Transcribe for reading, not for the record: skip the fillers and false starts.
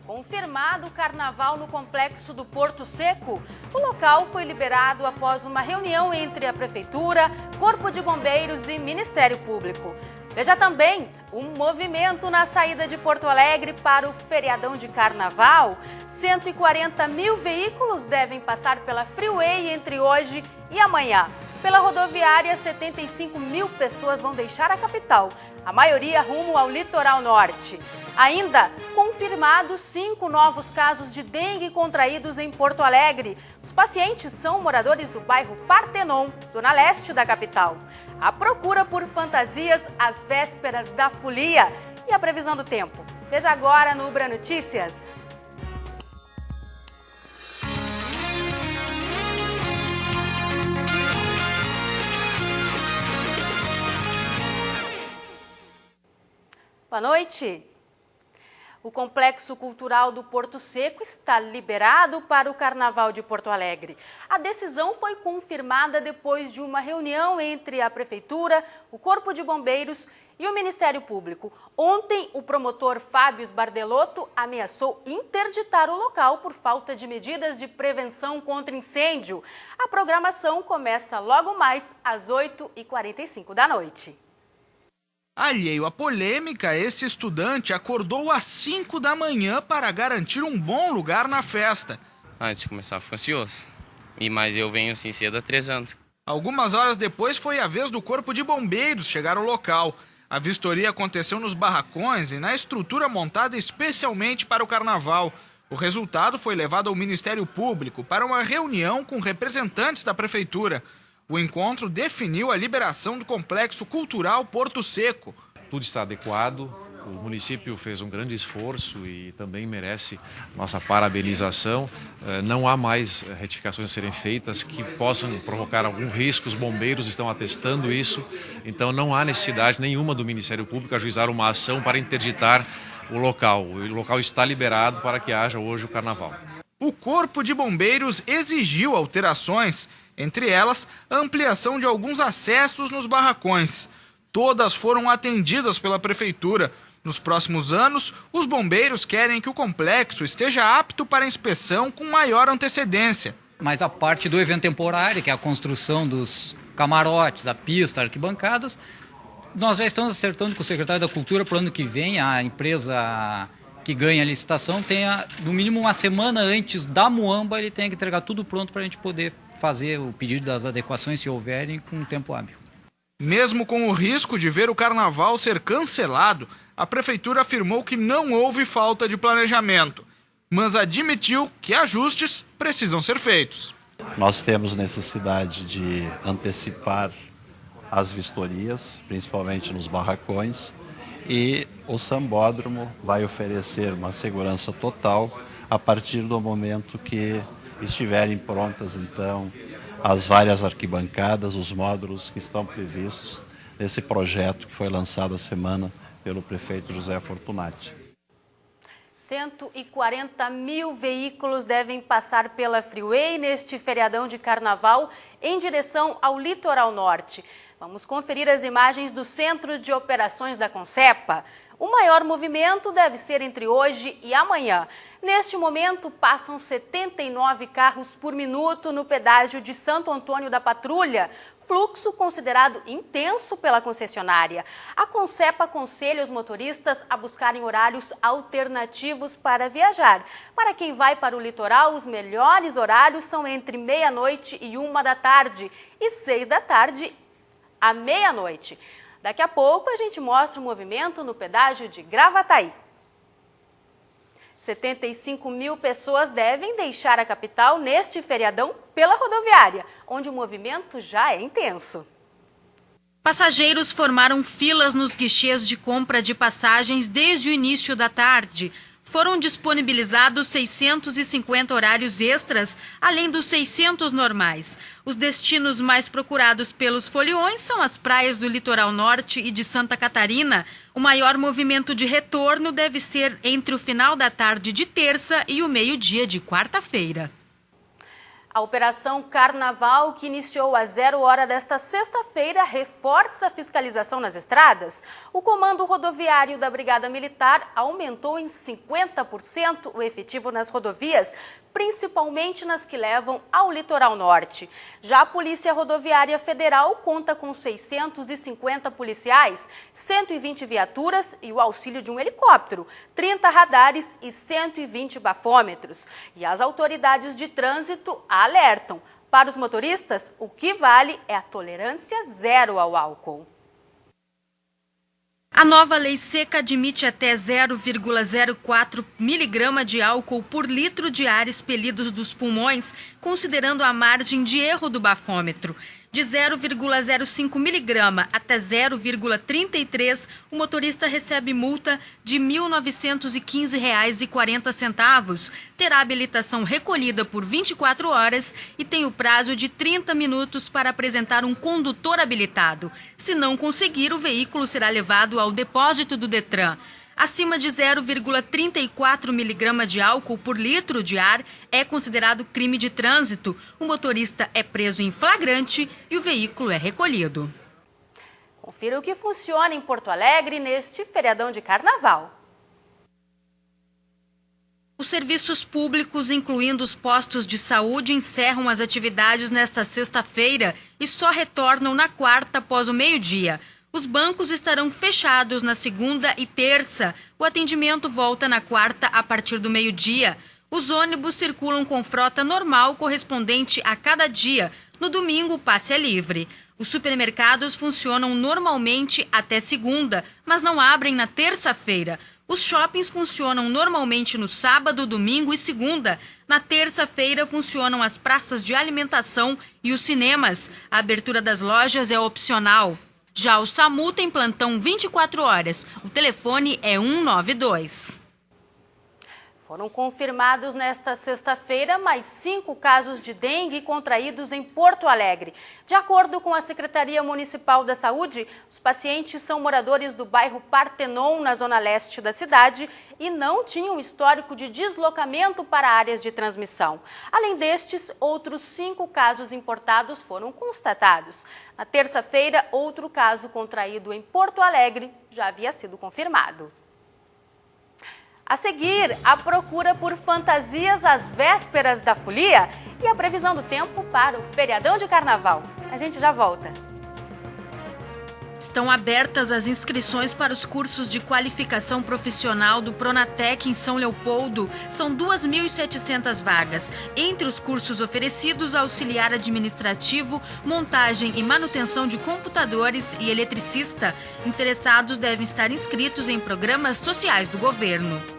Confirmado o carnaval no complexo do Porto Seco, o local foi liberado após uma reunião entre a Prefeitura, Corpo de Bombeiros e Ministério Público. Veja também um movimento na saída de Porto Alegre para o feriadão de carnaval. 140 mil veículos devem passar pela Freeway entre hoje e amanhã. Pela rodoviária, 75 mil pessoas vão deixar a capital, a maioria rumo ao litoral norte. Ainda confirmados 5 novos casos de dengue contraídos em Porto Alegre. Os pacientes são moradores do bairro Partenon, zona leste da capital. A procura por fantasias às vésperas da folia e a previsão do tempo. Veja agora no Ubra Notícias. Boa noite. O Complexo Cultural do Porto Seco está liberado para o Carnaval de Porto Alegre. A decisão foi confirmada depois de uma reunião entre a Prefeitura, o Corpo de Bombeiros e o Ministério Público. Ontem, o promotor Fábio Sbardelotto ameaçou interditar o local por falta de medidas de prevenção contra incêndio. A programação começa logo mais às 8h45 da noite. Alheio à polêmica, esse estudante acordou às 5 da manhã para garantir um bom lugar na festa. Antes de começar, eu fico ansioso. Mas eu venho assim cedo há 3 anos. Algumas horas depois foi a vez do Corpo de Bombeiros chegar ao local. A vistoria aconteceu nos barracões e na estrutura montada especialmente para o carnaval. O resultado foi levado ao Ministério Público para uma reunião com representantes da Prefeitura. O encontro definiu a liberação do Complexo Cultural Porto Seco. Tudo está adequado, o município fez um grande esforço e também merece nossa parabenização. Não há mais retificações a serem feitas que possam provocar algum risco, os bombeiros estão atestando isso, então não há necessidade nenhuma do Ministério Público ajuizar uma ação para interditar o local. O local está liberado para que haja hoje o carnaval. O Corpo de Bombeiros exigiu alterações, entre elas a ampliação de alguns acessos nos barracões. Todas foram atendidas pela Prefeitura. Nos próximos anos, os bombeiros querem que o complexo esteja apto para inspeção com maior antecedência. Mas a parte do evento temporário, que é a construção dos camarotes, a pista, arquibancadas, nós já estamos acertando com o secretário da Cultura para o ano que vem. A empresa que ganha a licitação tenha, no mínimo uma semana antes da muamba, ele tem que entregar tudo pronto para a gente poder fazer o pedido das adequações, se houverem, com um tempo hábil. Mesmo com o risco de ver o carnaval ser cancelado, a Prefeitura afirmou que não houve falta de planejamento, mas admitiu que ajustes precisam ser feitos. Nós temos necessidade de antecipar as vistorias, principalmente nos barracões, e o sambódromo vai oferecer uma segurança total a partir do momento que estiverem prontas, então, as várias arquibancadas, os módulos que estão previstos nesse projeto que foi lançado a semana pelo prefeito José Fortunati. 140 mil veículos devem passar pela Freeway neste feriadão de carnaval em direção ao litoral norte. Vamos conferir as imagens do Centro de Operações da Concepa. O maior movimento deve ser entre hoje e amanhã. Neste momento, passam 79 carros por minuto no pedágio de Santo Antônio da Patrulha, fluxo considerado intenso pela concessionária. A Concepa aconselha os motoristas a buscarem horários alternativos para viajar. Para quem vai para o litoral, os melhores horários são entre meia-noite e 1 da tarde e 6 da tarde à meia-noite. Daqui a pouco a gente mostra o movimento no pedágio de Gravataí. 75 mil pessoas devem deixar a capital neste feriadão pela rodoviária, onde o movimento já é intenso. Passageiros formaram filas nos guichês de compra de passagens desde o início da tarde. Foram disponibilizados 650 horários extras, além dos 600 normais. Os destinos mais procurados pelos foliões são as praias do litoral norte e de Santa Catarina. O maior movimento de retorno deve ser entre o final da tarde de terça e o meio-dia de quarta-feira. A Operação Carnaval, que iniciou às 0 hora desta sexta-feira, reforça a fiscalização nas estradas. O Comando Rodoviário da Brigada Militar aumentou em 50% o efetivo nas rodovias, principalmente nas que levam ao litoral norte. Já a Polícia Rodoviária Federal conta com 650 policiais, 120 viaturas e o auxílio de um helicóptero, 30 radares e 120 bafômetros. E as autoridades de trânsito alertam: para os motoristas, o que vale é a tolerância zero ao álcool. A nova lei seca admite até 0,04 miligrama de álcool por litro de ar expelido dos pulmões, considerando a margem de erro do bafômetro. De 0,05 miligrama até 0,33, o motorista recebe multa de R$ 1.915,40, terá habilitação recolhida por 24 horas e tem o prazo de 30 minutos para apresentar um condutor habilitado. Se não conseguir, o veículo será levado ao depósito do Detran. Acima de 0,34 miligrama de álcool por litro de ar é considerado crime de trânsito. O motorista é preso em flagrante e o veículo é recolhido. Confira o que funciona em Porto Alegre neste feriadão de carnaval. Os serviços públicos, incluindo os postos de saúde, encerram as atividades nesta sexta-feira e só retornam na quarta após o meio-dia. Os bancos estarão fechados na segunda e terça. O atendimento volta na quarta a partir do meio-dia. Os ônibus circulam com frota normal correspondente a cada dia. No domingo, o passe é livre. Os supermercados funcionam normalmente até segunda, mas não abrem na terça-feira. Os shoppings funcionam normalmente no sábado, domingo e segunda. Na terça-feira funcionam as praças de alimentação e os cinemas. A abertura das lojas é opcional. Já o SAMU tem plantão 24 horas. O telefone é 192. Foram confirmados nesta sexta-feira mais 5 casos de dengue contraídos em Porto Alegre. De acordo com a Secretaria Municipal da Saúde, os pacientes são moradores do bairro Partenon, na zona leste da cidade, e não tinham histórico de deslocamento para áreas de transmissão. Além destes, outros 5 casos importados foram constatados. Na terça-feira, outro caso contraído em Porto Alegre já havia sido confirmado. A seguir, a procura por fantasias às vésperas da folia e a previsão do tempo para o feriadão de carnaval. A gente já volta. Estão abertas as inscrições para os cursos de qualificação profissional do Pronatec em São Leopoldo. São 2.700 vagas. Entre os cursos oferecidos, auxiliar administrativo, montagem e manutenção de computadores e eletricista. Interessados devem estar inscritos em programas sociais do governo.